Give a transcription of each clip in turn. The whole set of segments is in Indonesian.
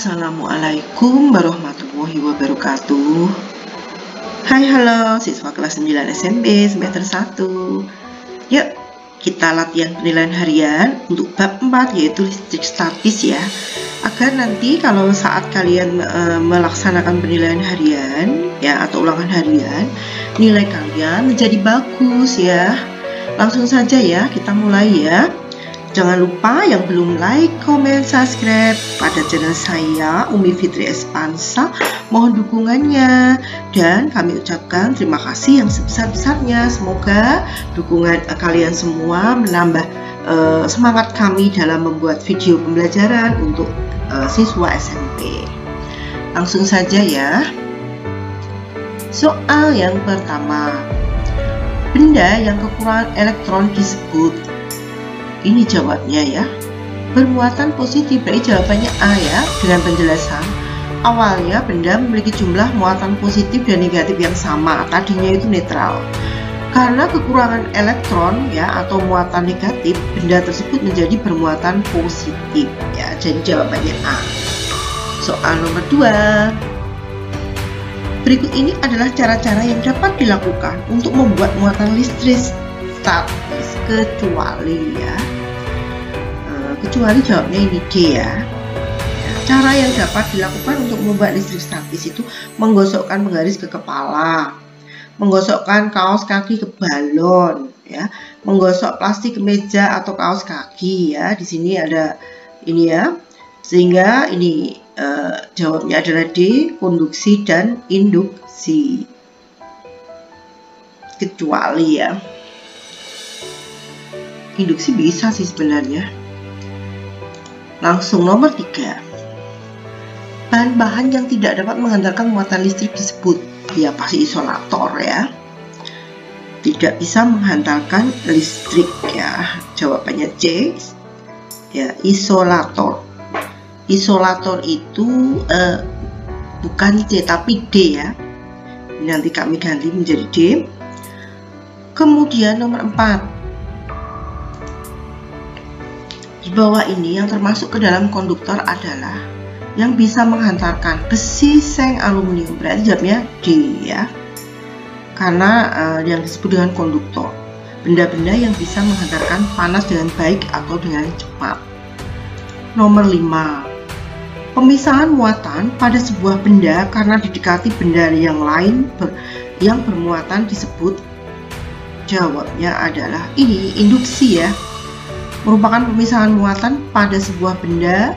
Assalamualaikum warahmatullahi wabarakatuh. Hai halo siswa kelas 9 SMP semester 1. Yuk kita latihan penilaian harian untuk bab 4 yaitu listrik statis ya. Agar nanti kalau saat kalian melaksanakan penilaian harian ya atau ulangan harian, nilai kalian menjadi bagus ya. Langsung saja ya kita mulai ya. Jangan lupa yang belum like, comment, subscribe pada channel saya Umi Fitri Espansa, mohon dukungannya dan kami ucapkan terima kasih yang sebesar-besarnya. Semoga dukungan kalian semua menambah semangat kami dalam membuat video pembelajaran untuk siswa SMP. Langsung saja ya. Soal yang pertama, benda yang kekurangan elektron disebut. Ini jawabnya ya, bermuatan positif. Berarti jawabannya A ya, dengan penjelasan awalnya benda memiliki jumlah muatan positif dan negatif yang sama, tadinya itu netral. Karena kekurangan elektron ya atau muatan negatif, benda tersebut menjadi bermuatan positif ya. Jadi jawabannya A. Soal nomor 2. Berikut ini adalah cara-cara yang dapat dilakukan untuk membuat muatan listrik statis kecuali ya. Kecuali jawabnya ini D ya. Cara yang dapat dilakukan untuk membuat listrik statis itu menggosokkan penggaris ke kepala, menggosokkan kaos kaki ke balon ya, menggosok plastik ke meja atau kaos kaki ya. Di sini ada ini ya. Sehingga ini jawabnya adalah D, konduksi dan induksi. Kecuali ya. Induksi bisa sih sebenarnya. Langsung nomor 3. Bahan-bahan yang tidak dapat menghantarkan muatan listrik disebut. Ya pasti isolator ya. Tidak bisa menghantarkan listrik ya. Jawabannya C. Ya, isolator. Isolator itu bukan C tapi D ya. Nanti kami ganti menjadi D. Kemudian nomor 4. Di bawah ini yang termasuk ke dalam konduktor adalah yang bisa menghantarkan besi, seng, aluminium. Berarti jawabnya D ya. Karena yang disebut dengan konduktor, benda-benda yang bisa menghantarkan panas dengan baik atau dengan cepat. Nomor 5. Pemisahan muatan pada sebuah benda karena didekati benda yang lain yang bermuatan disebut. Jawabnya adalah ini, induksi ya. Merupakan pemisahan muatan pada sebuah benda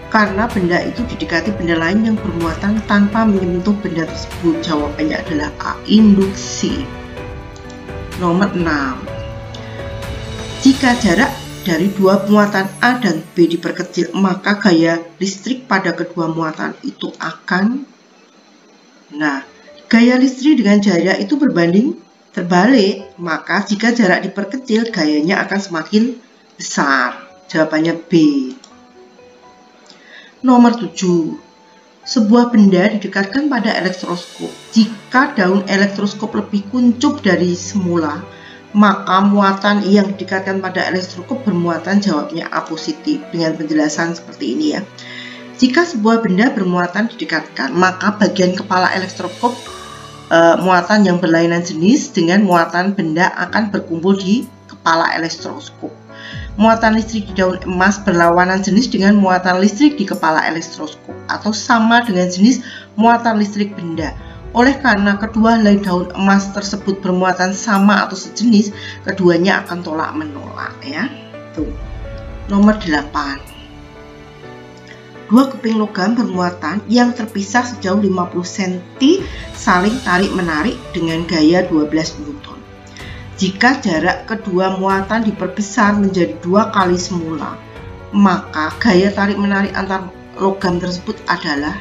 karena benda itu didekati benda lain yang bermuatan tanpa menyentuh benda tersebut. Jawabannya adalah A, induksi. Nomor 6. Jika jarak dari dua muatan A dan B diperkecil, maka gaya listrik pada kedua muatan itu akan. Nah, gaya listrik dengan jarak itu berbanding terbalik, maka jika jarak diperkecil, gayanya akan semakin besar. Jawabannya B. Nomor 7. Sebuah benda didekatkan pada elektroskop. Jika daun elektroskop lebih kuncup dari semula, maka muatan yang didekatkan pada elektroskop bermuatan. Jawabnya A, positif, dengan penjelasan seperti ini ya. Jika sebuah benda bermuatan didekatkan, maka bagian kepala elektroskop muatan yang berlainan jenis dengan muatan benda akan berkumpul di kepala elektroskop. Muatan listrik di daun emas berlawanan jenis dengan muatan listrik di kepala elektroskop atau sama dengan jenis muatan listrik benda. Oleh karena kedua helai daun emas tersebut bermuatan sama atau sejenis, keduanya akan tolak menolak ya. Tuh. Nomor 8. Dua keping logam bermuatan yang terpisah sejauh 50 cm saling tarik-menarik dengan gaya 12 Newton. Jika jarak kedua muatan diperbesar menjadi 2 kali semula, maka gaya tarik-menarik antar logam tersebut adalah.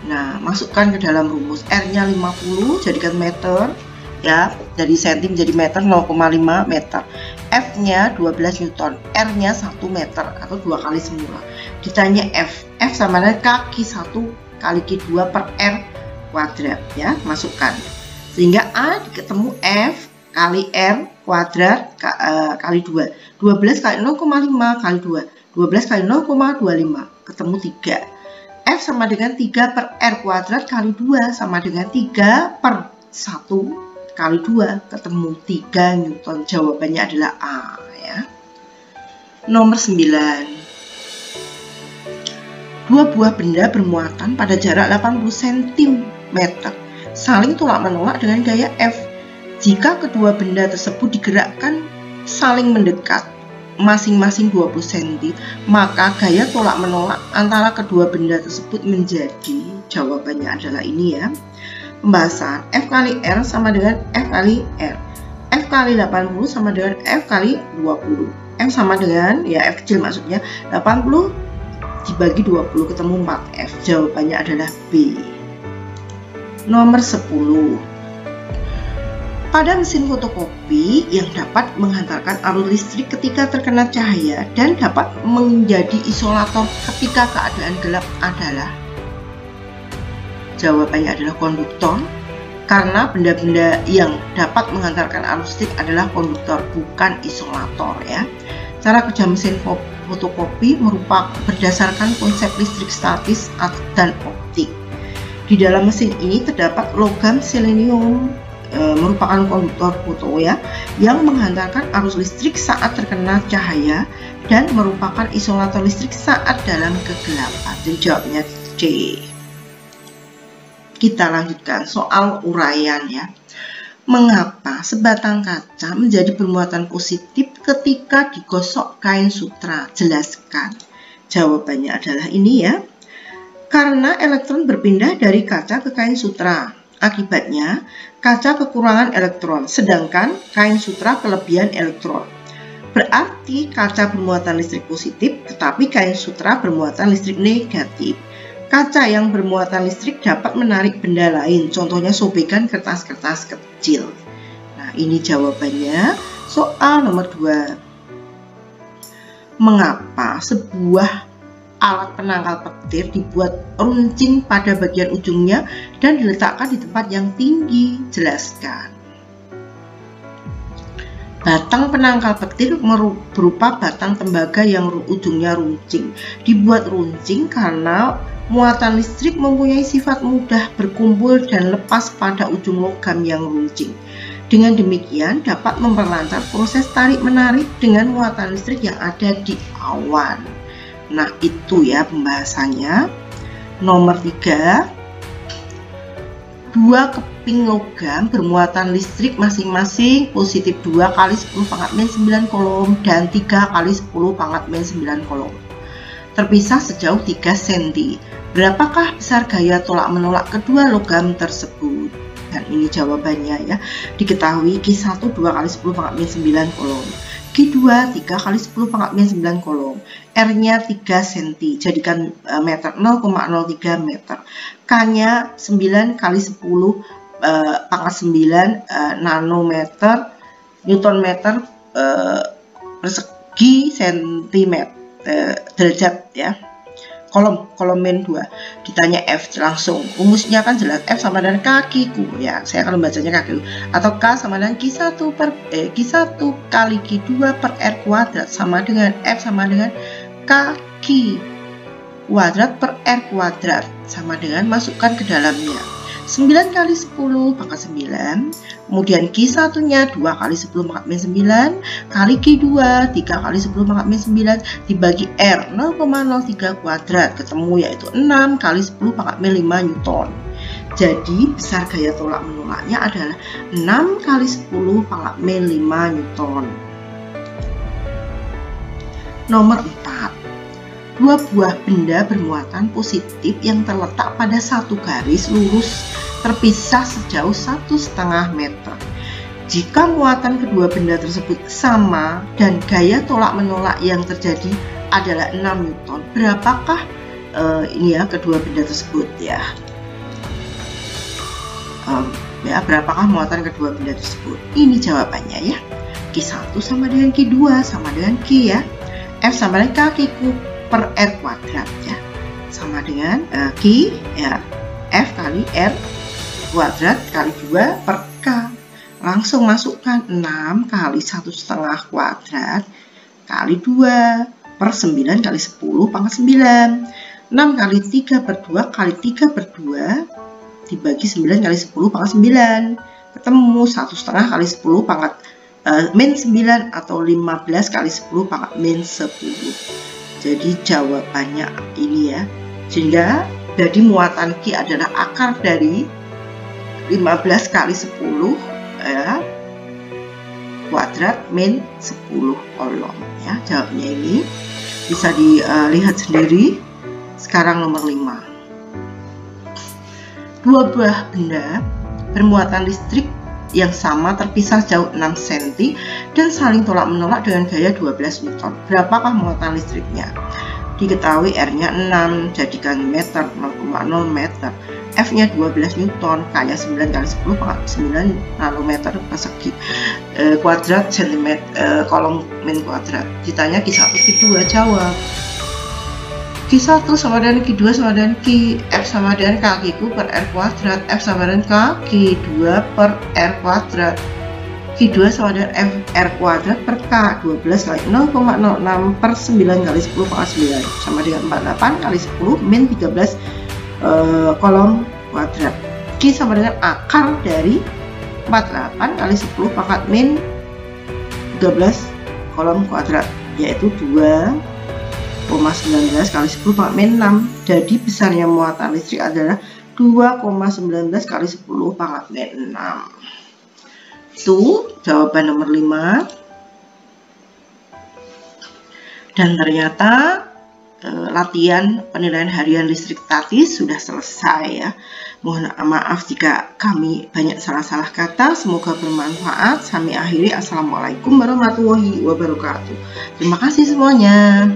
Nah, masukkan ke dalam rumus. R-nya 50, jadikan meter ya, dari cm menjadi meter, 0,5 meter. F-nya 12 Newton, R-nya 1 meter atau 2 kali semula. Ditanya F sama dengan kaki 1 kali Q2 per R kuadrat ya, masukkan. Sehingga A ketemu F kali R kuadrat kali 2. 12 kali 0,5 kali 2. 12 kali 0,25 ketemu 3. F sama dengan 3 per R kuadrat kali 2 sama dengan 3 per 1 kali 2, ketemu 3 Newton. Jawabannya adalah A ya. Nomor 9. Dua buah benda bermuatan pada jarak 80 cm saling tolak menolak dengan gaya F. Jika kedua benda tersebut digerakkan saling mendekat masing-masing 20 cm, maka gaya tolak menolak antara kedua benda tersebut menjadi, jawabannya adalah ini ya. Pembahasan F kali R sama dengan F kali R. F kali 80 sama dengan F kali 20. F sama dengan, ya F kecil maksudnya, 80 dibagi 20 ketemu 4F. Jawabannya adalah B. Nomor 10. Pada mesin fotokopi yang dapat menghantarkan arus listrik ketika terkena cahaya dan dapat menjadi isolator ketika keadaan gelap adalah, jawabannya adalah konduktor, karena benda-benda yang dapat menghantarkan arus listrik adalah konduktor, bukan isolator ya. Cara kerja mesin fotokopi merupakan berdasarkan konsep listrik statis dan optik. Di dalam mesin ini terdapat logam selenium, merupakan konduktor foto ya, yang menghantarkan arus listrik saat terkena cahaya dan merupakan isolator listrik saat dalam kegelapan. Jadi jawabnya C. Kita lanjutkan soal uraian ya. Mengapa sebatang kaca menjadi bermuatan positif ketika digosok kain sutra? Jelaskan. Jawabannya adalah ini ya. Karena elektron berpindah dari kaca ke kain sutra. Akibatnya, kaca kekurangan elektron, sedangkan kain sutra kelebihan elektron. Berarti kaca bermuatan listrik positif, tetapi kain sutra bermuatan listrik negatif. Kaca yang bermuatan listrik dapat menarik benda lain, contohnya sobekan kertas-kertas kecil. Nah, ini jawabannya soal nomor 2. Mengapa sebuah alat penangkal petir dibuat runcing pada bagian ujungnya dan diletakkan di tempat yang tinggi? Jelaskan. Batang penangkal petir berupa batang tembaga yang ujungnya runcing. Dibuat runcing karena muatan listrik mempunyai sifat mudah berkumpul dan lepas pada ujung logam yang runcing. Dengan demikian dapat memperlancar proses tarik-menarik dengan muatan listrik yang ada di awan. Nah, itu ya pembahasannya. Nomor 3. Dua keping logam bermuatan listrik masing-masing positif 2 kali 10 pangkat min 9 kolom dan 3 kali 10 pangkat min 9 kolom. Terpisah sejauh 3 cm. Berapakah besar gaya tolak menolak kedua logam tersebut? Dan ini jawabannya ya. Diketahui Q1 2 kali 10 pangkat min 9 kolom. Q2 3 kali 10 pangkat min 9 kolom. R-nya 3 cm. Jadikan meter 0,03 meter. K-nya 9 kali 10 pangkat 9 nanometer Newton meter persegi sentimeter derajat ya. Kolom min 2. Ditanya F langsung. Rumusnya kan jelas, F sama dengan kakiku ya. Saya akan membacanya kakiku. Atau K sama dengan Q1 kali Q2 per R kuadrat sama dengan F sama dengan kaki kuadrat per R kuadrat sama dengan masukkan ke dalamnya 9 kali 10 pangkat 9, kemudian Q1 nya 2 kali 10 pangkat min 9 kali Q2 3 kali 10 pangkat min 9 dibagi R 0,03 kuadrat, ketemu yaitu 6 kali 10 pangkat min 5 Newton. Jadi besar gaya tolak menolaknya adalah 6 kali 10 pangkat min 5 Newton. Nomor 4. Dua buah benda bermuatan positif yang terletak pada satu garis lurus terpisah sejauh 1,5 meter. Jika muatan kedua benda tersebut sama dan gaya tolak menolak yang terjadi adalah 6 Newton, berapakah ini ya kedua benda tersebut ya? Berapakah muatan kedua benda tersebut? Ini jawabannya ya. Q1 sama dengan Q2 sama dengan Q ya. F sama dengan kakiku per R kuadrat ya, sama dengan Q ya, F kali R kuadrat kali 2 per K. Langsung masukkan 6 kali 1,5 kuadrat kali 2 per 9 kali 10 pangkat 9. 6 6 kali 3 per 2 kali 3 per 2 dibagi 9 kali 10 pangkat 9. Ketemu 1,5 kali 10 pangkat min 9 atau 15 kali 10 pangkat min 10. Jadi jawabannya ini ya. Sehingga jadi muatan Q adalah akar dari 15 kali 10 ya, kuadrat min 10 kolom ya. Jawabnya ini bisa dilihat sendiri. Sekarang nomor 5. Dua buah benda bermuatan listrik yang sama terpisah jauh 6 cm dan saling tolak menolak dengan gaya 12 Newton. Berapakah muatan listriknya? Diketahui R-nya 6, jadikan meter 0,0 meter. F-nya 12 Newton, K-nya 9 kali 10 pangkat 9 nanometer persegi kuadrat cm kolom min kuadrat. Ditanya Q1, Q2, jawab. Q1 sama dengan Q2 sama dengan Q, F sama dengan K Q per R kuadrat, F sama dengan K Q2 per R kuadrat. Q2 sama dengan F R kuadrat per K, 12 kali 0,06 per 9 kali 10 pangkat 9 sama dengan 48 kali 10 min 13 kolom kuadrat. Q sama dengan akar dari 48 kali 10 pangkat min 13 kolom kuadrat, yaitu 2,19 kali 10 pangkat min 6. Jadi besarnya muatan listrik adalah 2,19 kali 10 pangkat min 6. Itu jawaban nomor 5. Dan ternyata latihan penilaian harian listrik statis sudah selesai ya. Mohon maaf jika kami banyak salah-salah kata. Semoga bermanfaat. Kami akhiri. Assalamualaikum warahmatullahi wabarakatuh. Terima kasih semuanya.